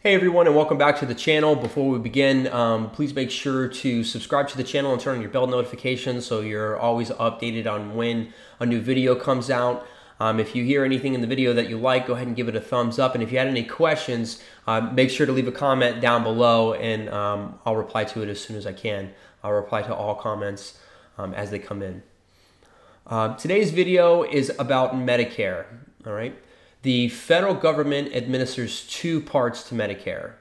Hey everyone, and welcome back to the channel. Before we begin, please make sure to subscribe to the channel and turn on your bell notifications so you're always updated on when a new video comes out. If you hear anything in the video that you like, go ahead and give it a thumbs up. And if you had any questions, make sure to leave a comment down below, and I'll reply to it as soon as I can. I'll reply to all comments as they come in. Today's video is about Medicare, all right? The federal government administers two parts to Medicare: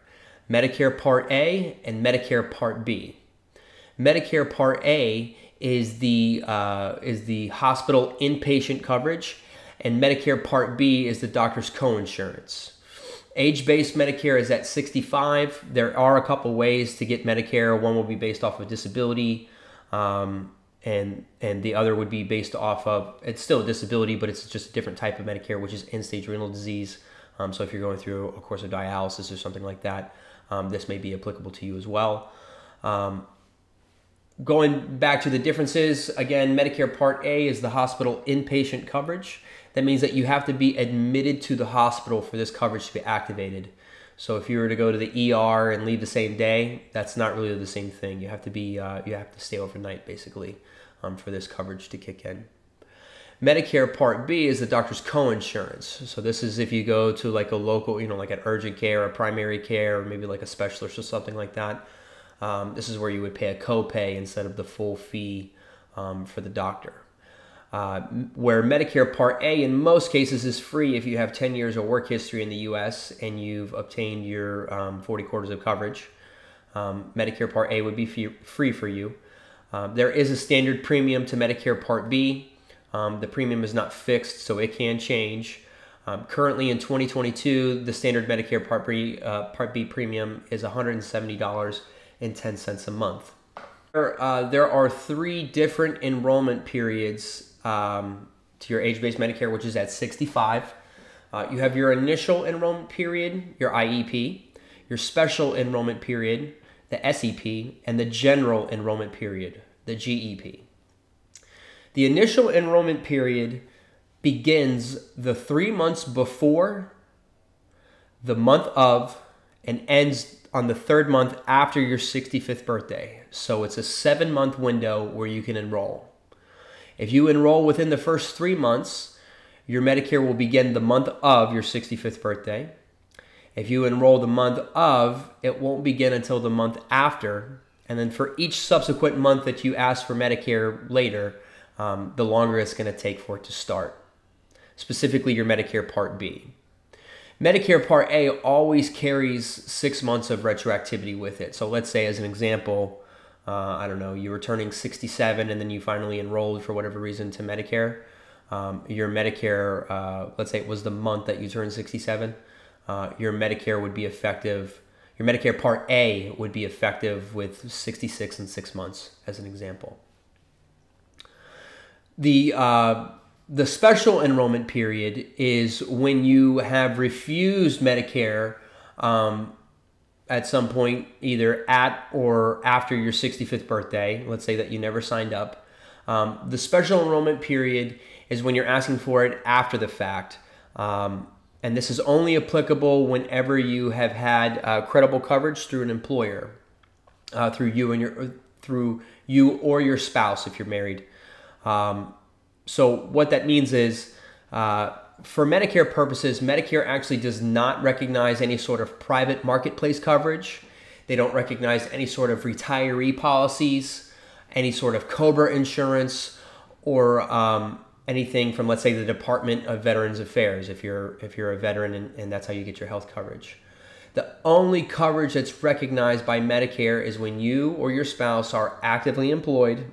Medicare Part A and Medicare Part B. Medicare Part A is the hospital inpatient coverage, and Medicare Part B is the doctor's coinsurance. Age-based Medicare is at 65. There are a couple ways to get Medicare. One will be based off of disability, and the other would be based off of, it's still a disability, but it's just a different type of Medicare, which is end-stage renal disease. So if you're going through a course of dialysis or something like that, this may be applicable to you as well. Going back to the differences, again, Medicare Part A is the hospital inpatient coverage. That means that you have to be admitted to the hospital for this coverage to be activated. So if you were to go to the ER and leave the same day, that's not really the same thing. You have to be, you have to stay overnight basically for this coverage to kick in. Medicare Part B is the doctor's coinsurance. So this is if you go to like a local, like an urgent care or primary care, or maybe like a specialist or something like that. This is where you would pay a copay instead of the full fee for the doctor. Where Medicare Part A in most cases is free if you have 10 years of work history in the U.S. and you've obtained your 40 quarters of coverage. Medicare Part A would be free for you. There is a standard premium to Medicare Part B. The premium is not fixed, so it can change. Currently in 2022, the standard Medicare Part B premium is $170.10 a month. There are 3 different enrollment periods to your age-based Medicare, which is at 65. You have your initial enrollment period, your IEP, your special enrollment period, the SEP, and the general enrollment period, the GEP. The initial enrollment period begins the 3 months before, the month of, and ends on the 3rd month after your 65th birthday. So it's a 7-month window where you can enroll. If you enroll within the first 3 months, your Medicare will begin the month of your 65th birthday. If you enroll the month of, it won't begin until the month after. And then for each subsequent month that you ask for Medicare later, the longer it's going to take for it to start. Specifically, your Medicare Part B. Medicare Part A always carries 6 months of retroactivity with it. So let's say, as an example, I don't know, you were turning 67 and then you finally enrolled for whatever reason to Medicare. Your Medicare, let's say it was the month that you turned 67, your Medicare would be effective, your Medicare Part A would be effective with 66 and 6 months, as an example. The special enrollment period is when you have refused Medicare at some point, either at or after your 65th birthday. Let's say that you never signed up. The special enrollment period is when you're asking for it after the fact. And this is only applicable whenever you have had credible coverage through an employer, through you or your spouse if you're married. So what that means is, for Medicare purposes, Medicare actually does not recognize any sort of private marketplace coverage. They don't recognize any sort of retiree policies, any sort of COBRA insurance, or anything from, let's say, the Department of Veterans Affairs, if you're a veteran and that's how you get your health coverage. The only coverage that's recognized by Medicare is when you or your spouse are actively employed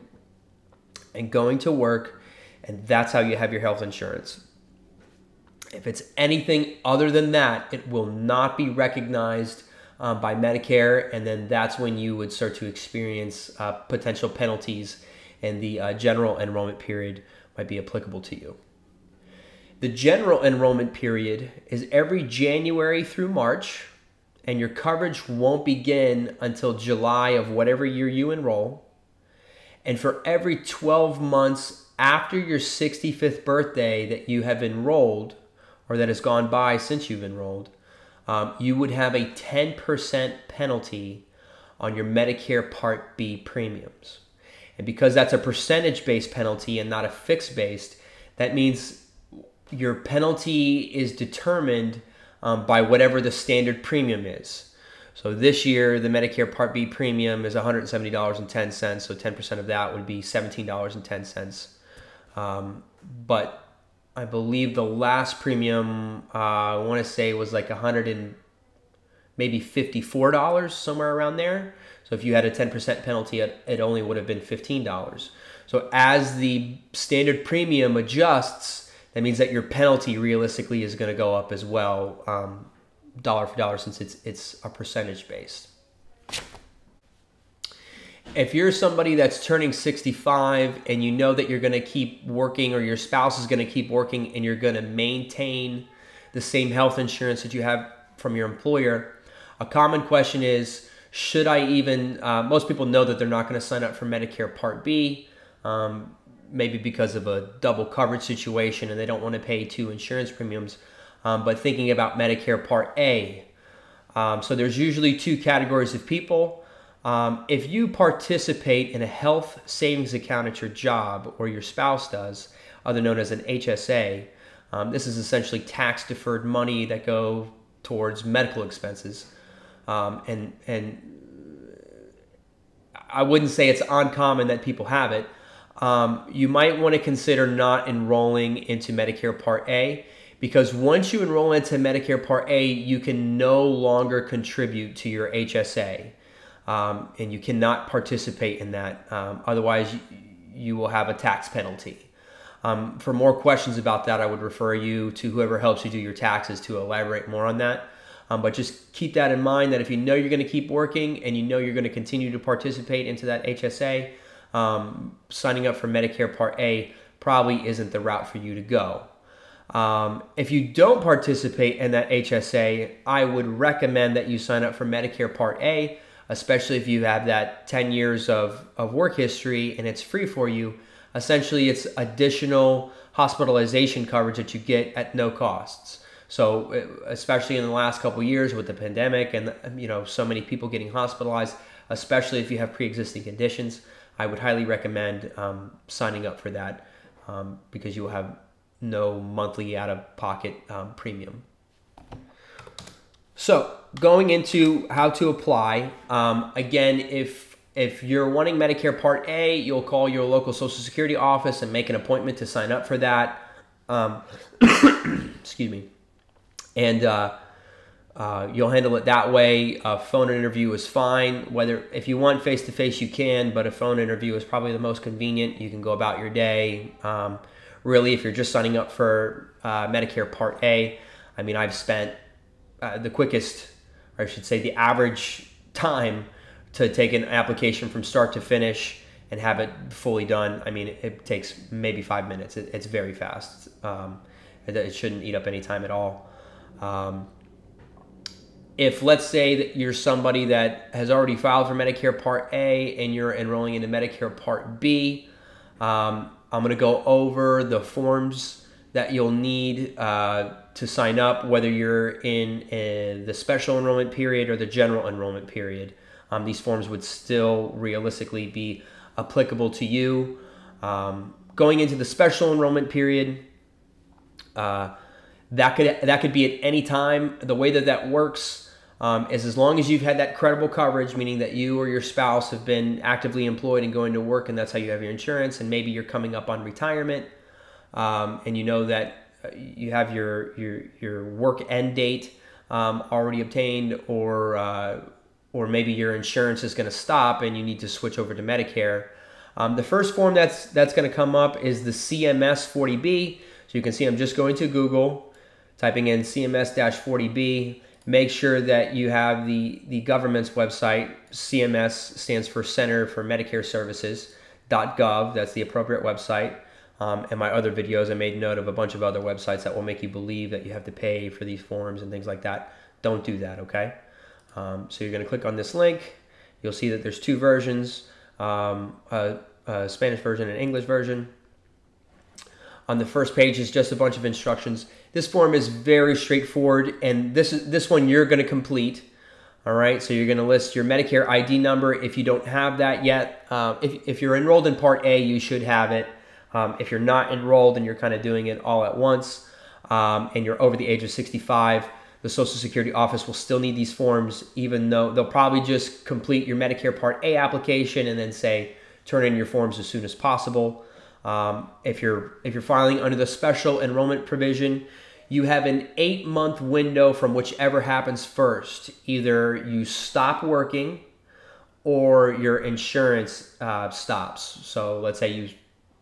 and going to work, and that's how you have your health insurance. If it's anything other than that, it will not be recognized by Medicare, and then that's when you would start to experience potential penalties, and the general enrollment period might be applicable to you. The general enrollment period is every January through March, and your coverage won't begin until July of whatever year you enroll. And for every 12 months after your 65th birthday that you have enrolled, or that has gone by since you've enrolled, you would have a 10% penalty on your Medicare Part B premiums. And because that's a percentage-based penalty and not a fixed-based, that means your penalty is determined by whatever the standard premium is. So this year, the Medicare Part B premium is $170.10, so 10% of that would be $17.10. But I believe the last premium, I want to say, was like maybe $54, somewhere around there. So if you had a 10% penalty, it only would have been $15. So as the standard premium adjusts, that means that your penalty realistically is going to go up as well, dollar for dollar, since it's a percentage based. If you're somebody that's turning 65 and you know that you're going to keep working, or your spouse is going to keep working, and you're going to maintain the same health insurance that you have from your employer, a common question is, should I even, most people know that they're not going to sign up for Medicare Part B, maybe because of a double coverage situation and they don't want to pay 2 insurance premiums, but thinking about Medicare Part A. So there's usually 2 categories of people. If you participate in a health savings account at your job, or your spouse does, other known as an HSA, this is essentially tax-deferred money that go towards medical expenses. And I wouldn't say it's uncommon that people have it. You might want to consider not enrolling into Medicare Part A, because once you enroll into Medicare Part A, you can no longer contribute to your HSA, and you cannot participate in that. Otherwise, you will have a tax penalty. For more questions about that, I would refer you to whoever helps you do your taxes to elaborate more on that. But just keep that in mind, that if you know you're going to keep working and you know you're going to continue to participate into that HSA, signing up for Medicare Part A probably isn't the route for you to go. If you don't participate in that HSA, I would recommend that you sign up for Medicare Part A, especially if you have that 10 years of work history and it's free for you. Essentially, it's additional hospitalization coverage that you get at no costs. So especially in the last couple of years with the pandemic and so many people getting hospitalized, especially if you have pre-existing conditions, I would highly recommend signing up for that, because you will have no monthly out-of-pocket premium. So going into how to apply, again, if you're wanting Medicare Part A, you'll call your local Social Security office and make an appointment to sign up for that. Excuse me. And you'll handle it that way. A phone interview is fine. If you want face-to-face, you can, but a phone interview is probably the most convenient. You can go about your day. Really, if you're just signing up for Medicare Part A, I mean, I've spent the quickest, or I should say the average time to take an application from start to finish and have it fully done. I mean, it takes maybe 5 minutes. It's very fast. It shouldn't eat up any time at all. If, let's say that you're somebody that has already filed for Medicare Part A and you're enrolling into Medicare Part B, I'm going to go over the forms that you'll need to sign up, whether you're in the special enrollment period or the general enrollment period. These forms would still realistically be applicable to you. Going into the special enrollment period, that could be at any time. The way that works is as long as you've had that credible coverage, meaning that you or your spouse have been actively employed and going to work, and that's how you have your insurance, and maybe you're coming up on retirement, and you know that you have your work end date already obtained, or maybe your insurance is going to stop and you need to switch over to Medicare. The first form that's going to come up is the CMS 40B. So you can see I'm just going to Google, typing in CMS-40B. Make sure that you have the government's website. CMS stands for Center for Medicare Services.gov. That's the appropriate website. In my other videos, I made note of a bunch of other websites that will make you believe that you have to pay for these forms and things like that. Don't do that, okay? So you're going to click on this link. You'll see that there's 2 versions, a Spanish version and an English version. On the first page is just a bunch of instructions. This form is very straightforward, and this one you're going to complete. All right, so you're going to list your Medicare ID number. If you don't have that yet, if you're enrolled in Part A, you should have it. If you're not enrolled and you're kind of doing it all at once, and you're over the age of 65, the Social Security office will still need these forms, even though they'll probably just complete your Medicare Part A application and then say, turn in your forms as soon as possible. If you're filing under the special enrollment provision, you have an 8-month window from whichever happens first. Either you stop working or your insurance stops. So let's say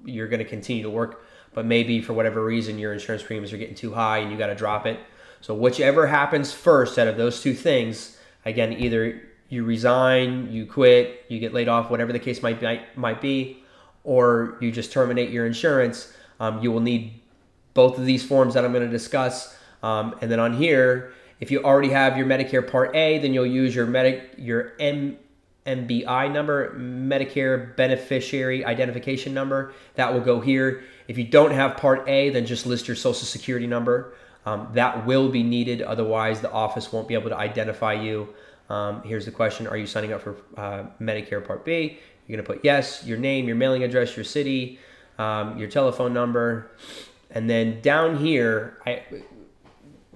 you're going to continue to work, but maybe for whatever reason your insurance premiums are getting too high and you got to drop it. So whichever happens first out of those two things, again, either you resign, you quit, you get laid off, whatever the case might be, or you just terminate your insurance, you will need both of these forms that I'm going to discuss. And then on here, if you already have your Medicare Part A, then you'll use your MBI number, Medicare Beneficiary Identification Number. That will go here. If you don't have Part A, then just list your Social Security number. That will be needed. Otherwise, the office won't be able to identify you. Here's the question. Are you signing up for Medicare Part B? You're going to put yes, your name, your mailing address, your city, your telephone number. And then down here,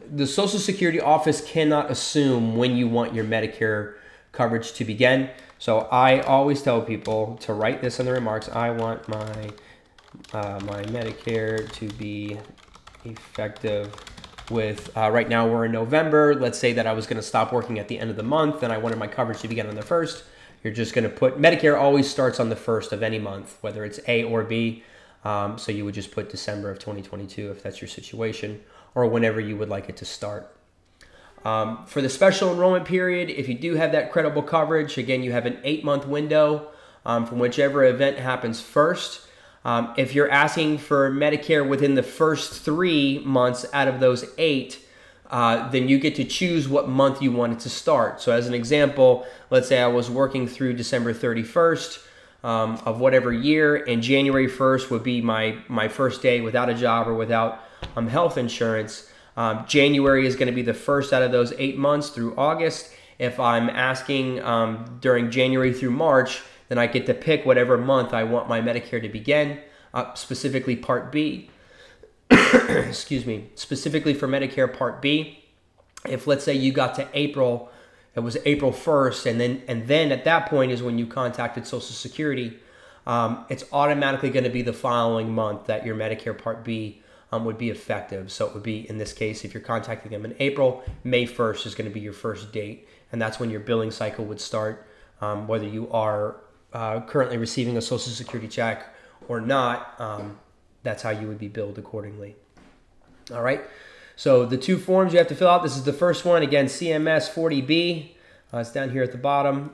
the Social Security office cannot assume when you want your Medicare coverage to begin. So I always tell people to write this in the remarks. I want my Medicare to be effective with, right now we're in November. Let's say that I was going to stop working at the end of the month and I wanted my coverage to begin on the 1st. You're just going to put, Medicare always starts on the 1st of any month, whether it's A or B. So you would just put December of 2022 if that's your situation, or whenever you would like it to start. For the special enrollment period, if you do have that credible coverage, again, you have an 8-month window from whichever event happens first. If you're asking for Medicare within the first 3 months out of those 8, then you get to choose what month you want it to start. So as an example, let's say I was working through December 31st of whatever year, and January 1st would be my first day without a job or without health insurance. January is going to be the first out of those 8 months through August. If I'm asking during January through March, then I get to pick whatever month I want my Medicare to begin, specifically Part B. Excuse me, specifically for Medicare Part B. If let's say you got to April, it was April 1st, and then at that point is when you contacted Social Security, it's automatically going to be the following month that your Medicare Part B would be effective. So it would be, in this case, if you're contacting them in April, May 1st is going to be your first date, and that's when your billing cycle would start, whether you are currently receiving a Social Security check or not. That's how you would be billed accordingly. All right. So the 2 forms you have to fill out. This is the first one. Again, CMS 40B. It's down here at the bottom.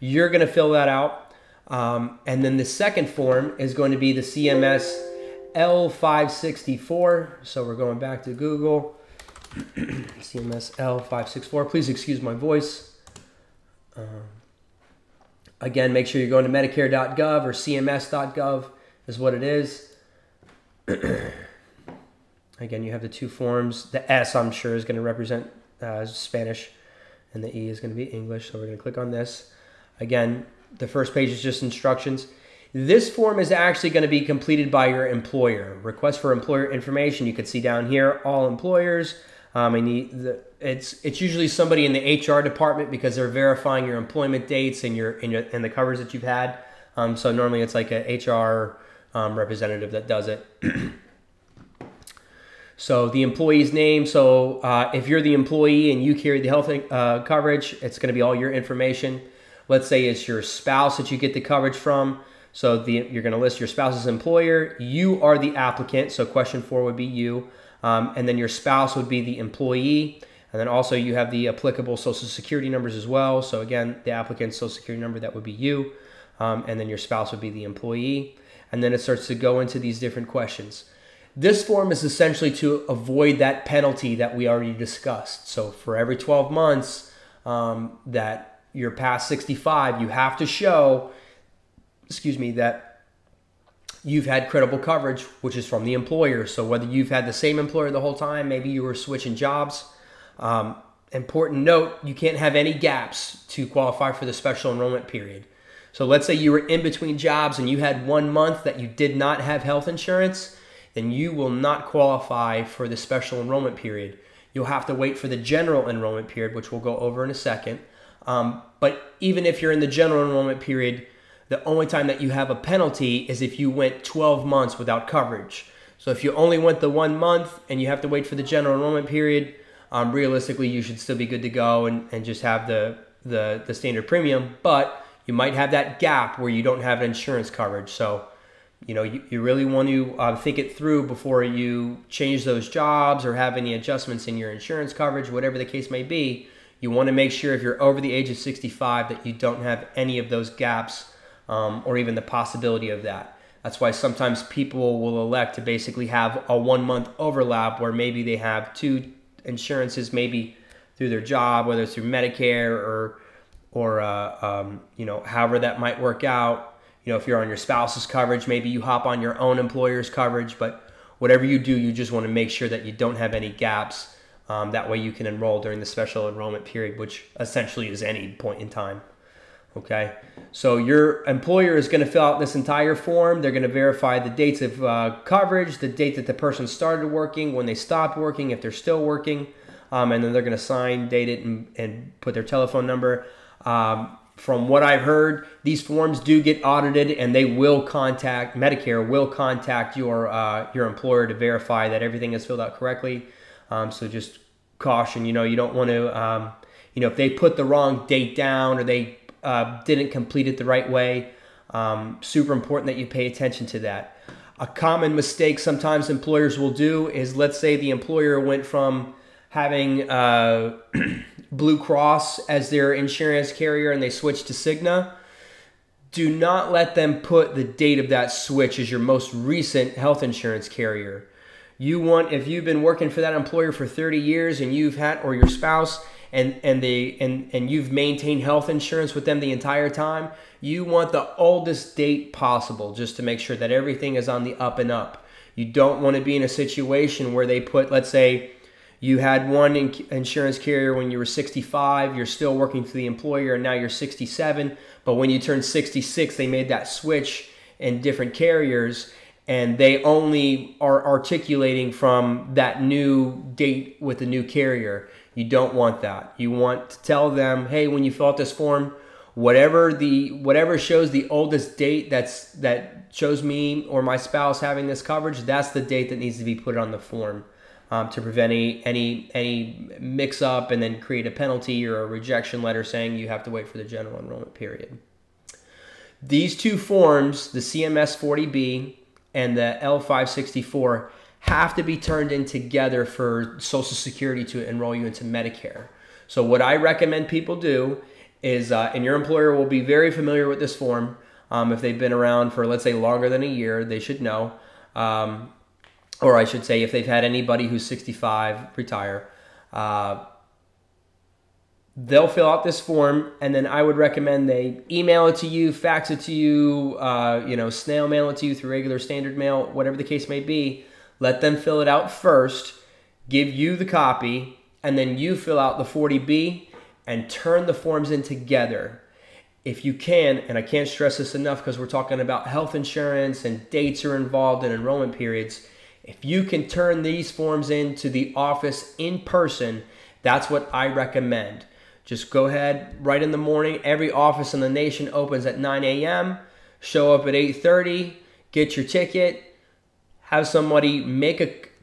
You're going to fill that out. And then the second form is going to be the CMS L564. So we're going back to Google. CMS L564. Please excuse my voice. Again, make sure you're going to Medicare.gov or CMS.gov is what it is. Again, you have the 2 forms. The S, I'm sure, is going to represent Spanish, and the E is going to be English. So we're going to click on this. Again, the first page is just instructions. This form is actually going to be completed by your employer. Request for employer information. You can see down here, all employers. It's usually somebody in the HR department because they're verifying your employment dates and and the covers that you've had. So normally it's like a HR representative that does it. So the employee's name. So if you're the employee and you carry the health coverage, it's going to be all your information. Let's say it's your spouse that you get the coverage from. So you're going to list your spouse's employer. You are the applicant. So question 4 would be you. And then your spouse would be the employee. And then also you have the applicable Social Security numbers as well. So again, the applicant's Social Security number, that would be you. And then your spouse would be the employee. And then it starts to go into these different questions. This form is essentially to avoid that penalty that we already discussed. So for every 12 months that you're past 65, you have to show, that you've had credible coverage, which is from the employer. So whether you've had the same employer the whole time, maybe you were switching jobs. Important note, you can't have any gaps to qualify for the special enrollment period. So let's say you were in between jobs and you had 1 month that you did not have health insurance, then you will not qualify for the special enrollment period. You'll have to wait for the general enrollment period, which we'll go over in a second. But even if you're in the general enrollment period, the only time that you have a penalty is if you went 12 months without coverage. So if you only went the 1 month and you have to wait for the general enrollment period, realistically you should still be good to go and just have the standard premium. But you might have that gap where you don't have insurance coverage. So, you really want to think it through before you change those jobs or have any adjustments in your insurance coverage, whatever the case may be. You want to make sure if you're over the age of 65 that you don't have any of those gaps or even the possibility of that. That's why sometimes people will elect to basically have a 1 month overlap where maybe they have two insurances, maybe through their job, whether it's through Medicare or however that might work out. If you're on your spouse's coverage, maybe you hop on your own employer's coverage, but whatever you do, you just want to make sure that you don't have any gaps. That way you can enroll during the special enrollment period, which essentially is any point in time. Okay, so your employer is going to fill out this entire form. They're going to verify the dates of coverage, the date that the person started working, when they stopped working, if they're still working, and then they're going to sign, date it, and put their telephone number. From what I've heard, these forms do get audited, and they will Medicare will contact your employer to verify that everything is filled out correctly. So just caution, you don't want to, if they put the wrong date down or they didn't complete it the right way, super important that you pay attention to that. A common mistake sometimes employers will do is, let's say the employer went from having Blue Cross as their insurance carrier and they switched to Cigna. Do not let them put the date of that switch as your most recent health insurance carrier. If you've been working for that employer for 30 years and you've had, or your spouse, and you've maintained health insurance with them the entire time, you want the oldest date possible just to make sure that everything is on the up and up. You don't want to be in a situation where they put, let's say, you had one insurance carrier when you were 65, you're still working for the employer, and now you're 67. But when you turn 66, they made that switch in different carriers, and they only are articulating from that new date with the new carrier. You don't want that. You want to tell them, hey, when you fill out this form, whatever shows the oldest date that shows me or my spouse having this coverage, that's the date that needs to be put on the form. To prevent any mix-up and then create a penalty or a rejection letter saying you have to wait for the general enrollment period. These two forms, the CMS 40B and the L564, have to be turned in together for Social Security to enroll you into Medicare. So what I recommend people do is, and your employer will be very familiar with this form. If they've been around for, let's say, longer than a year, they should know. Or I should say, if they've had anybody who's 65 retire, they'll fill out this form, and then I would recommend they email it to you, fax it to you, snail mail it to you through regular standard mail, whatever the case may be. Let them fill it out first, give you the copy, and then you fill out the 40B and turn the forms in together. If you can, and I can't stress this enough because we're talking about health insurance and dates are involved in enrollment periods, if you can turn these forms into the office in person, that's what I recommend. Just go ahead right in the morning. Every office in the nation opens at 9 a.m. Show up at 8:30, get your ticket, have somebody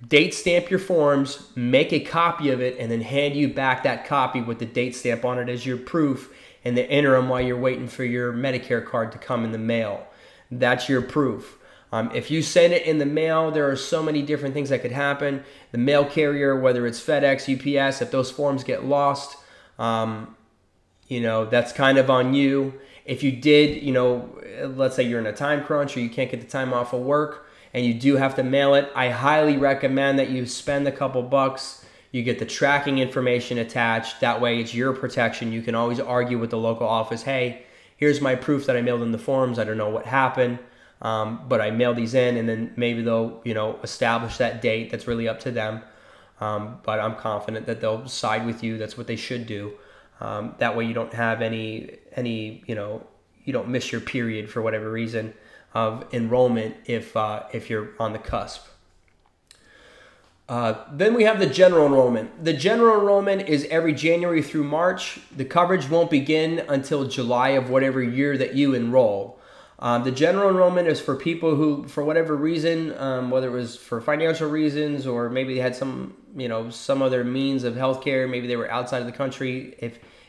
date stamp your forms, make a copy of it, and then hand you back that copy with the date stamp on it as your proof in the interim while you're waiting for your Medicare card to come in the mail. That's your proof. If you send it in the mail, there are so many different things that could happen. The mail carrier, whether it's FedEx, UPS, if those forms get lost, that's kind of on you. If you did, let's say you're in a time crunch or you can't get the time off of work and you do have to mail it, I highly recommend that you spend a couple bucks. You get the tracking information attached. That way it's your protection. You can always argue with the local office, hey, here's my proof that I mailed in the forms. I don't know what happened. but I mail these in, and then maybe they'll, establish that date. That's really up to them. But I'm confident that they'll side with you. That's what they should do. That way you don't have any, you don't miss your period for whatever reason of enrollment if you're on the cusp. Then we have the general enrollment. The general enrollment is every January through March. The coverage won't begin until July of whatever year that you enroll. The general enrollment is for people who, for whatever reason, whether it was for financial reasons or maybe they had some other means of healthcare, maybe they were outside of the country.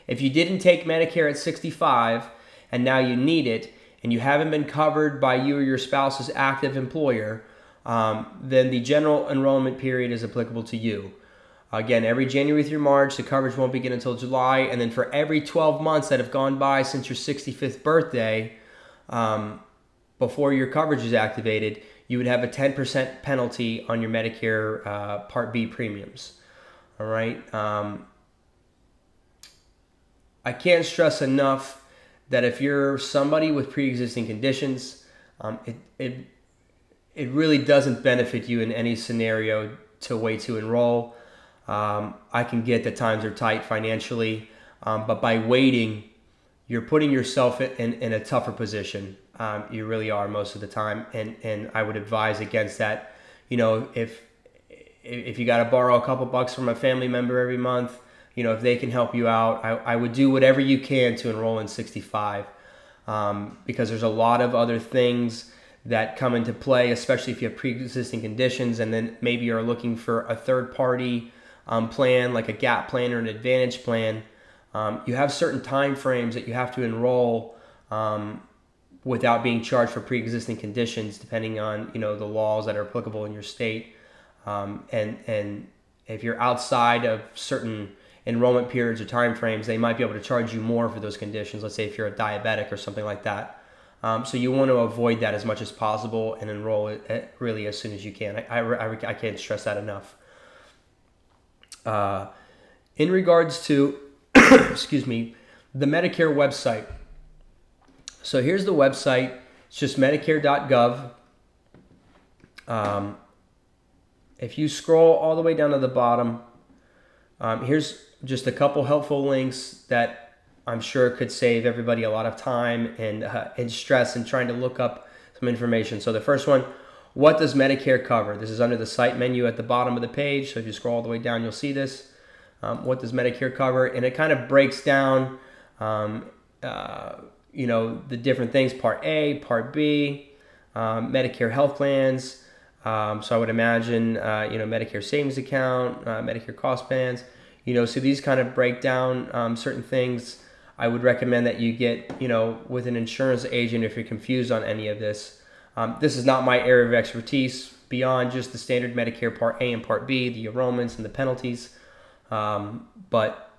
If you didn't take Medicare at 65 and now you need it and you haven't been covered by you or your spouse's active employer, then the general enrollment period is applicable to you. Again, every January through March, the coverage won't begin until July. And then for every 12 months that have gone by since your 65th birthday, before your coverage is activated, you would have a 10% penalty on your Medicare Part B premiums. All right. I can't stress enough that if you're somebody with pre-existing conditions, it really doesn't benefit you in any scenario to wait to enroll. I can get that times are tight financially, but by waiting, you're putting yourself in a tougher position. You really are most of the time, and I would advise against that. If you got to borrow a couple bucks from a family member every month, if they can help you out, I would do whatever you can to enroll in 65, because there's a lot of other things that come into play, especially if you have pre-existing conditions, and then maybe you're looking for a third-party plan, like a GAP plan or an Advantage plan. You have certain time frames that you have to enroll without being charged for pre-existing conditions, depending on the laws that are applicable in your state. And if you're outside of certain enrollment periods or time frames, they might be able to charge you more for those conditions. Let's say if you're a diabetic or something like that. So you want to avoid that as much as possible and enroll it really as soon as you can. I can't stress that enough. In regards to, excuse me, the Medicare website. So here's the website. It's just medicare.gov. If you scroll all the way down to the bottom, here's just a couple helpful links that I'm sure could save everybody a lot of time and stress in trying to look up some information. So the first one, what does Medicare cover? This is under the site menu at the bottom of the page. So if you scroll all the way down, you'll see this. What does Medicare cover? And it kind of breaks down, the different things, Part A, Part B, Medicare health plans. So I would imagine, Medicare savings account, Medicare cost plans, so these kind of break down certain things. I would recommend that you get, with an insurance agent if you're confused on any of this. This is not my area of expertise beyond just the standard Medicare Part A and Part B, the enrollments and the penalties. But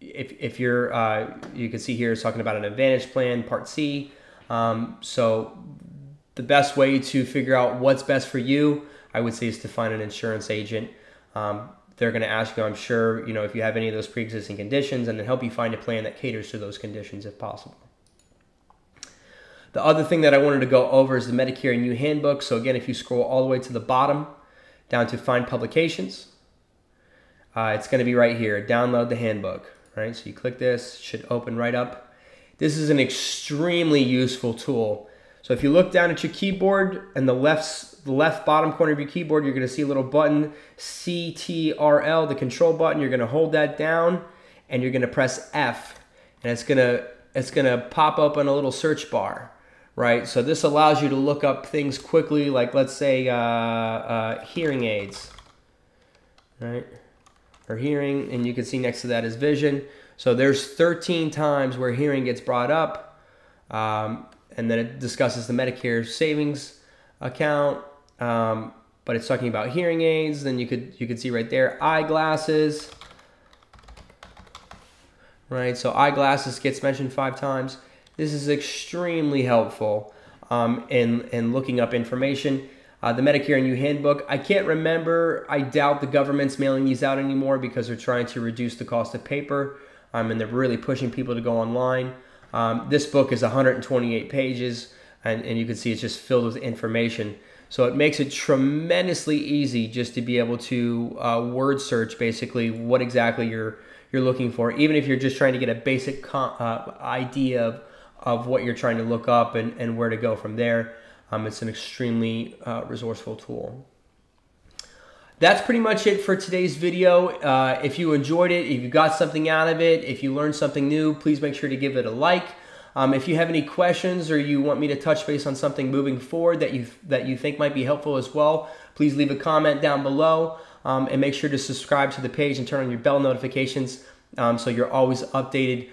if you're, you can see here it's talking about an Advantage plan, Part C. So the best way to figure out what's best for you, I would say, is to find an insurance agent. They're going to ask you, I'm sure, if you have any of those pre-existing conditions, and then help you find a plan that caters to those conditions if possible. The other thing that I wanted to go over is the Medicare New Handbook. So again, if you scroll all the way to the bottom, down to Find Publications, it's going to be right here, Download the Handbook. Right? So you click this, it should open right up. This is an extremely useful tool. So if you look down at your keyboard and the left bottom corner of your keyboard, you're going to see a little button, CTRL, the control button. You're going to hold that down and you're going to press F, and it's going to pop up on a little search bar, right? So this allows you to look up things quickly, like let's say hearing aids, right? Or hearing, and you can see next to that is vision. So there's 13 times where hearing gets brought up. And then it discusses the Medicare savings account, but it's talking about hearing aids. Then you could see right there eyeglasses, right? So eyeglasses gets mentioned 5 times. This is extremely helpful in looking up information. The Medicare New Handbook, I can't remember. I doubt the government's mailing these out anymore because they're trying to reduce the cost of paper, and they're really pushing people to go online. This book is 128 pages. and you can see it's just filled with information. So it makes it tremendously easy just to be able to word search basically what exactly you're looking for, even if you're just trying to get a basic idea of what you're trying to look up and where to go from there. It's an extremely resourceful tool. That's pretty much it for today's video. If you enjoyed it, if you got something out of it, if you learned something new, please make sure to give it a like. If you have any questions or you want me to touch base on something moving forward that you think might be helpful as well, please leave a comment down below, and make sure to subscribe to the page and turn on your bell notifications so you're always updated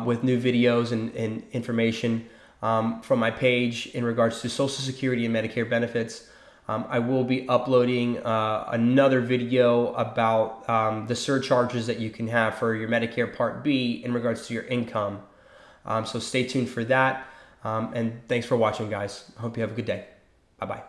with new videos and information from my page in regards to Social Security and Medicare benefits. I will be uploading another video about the surcharges that you can have for your Medicare Part B in regards to your income. So stay tuned for that. And thanks for watching, guys. I hope you have a good day. Bye-bye.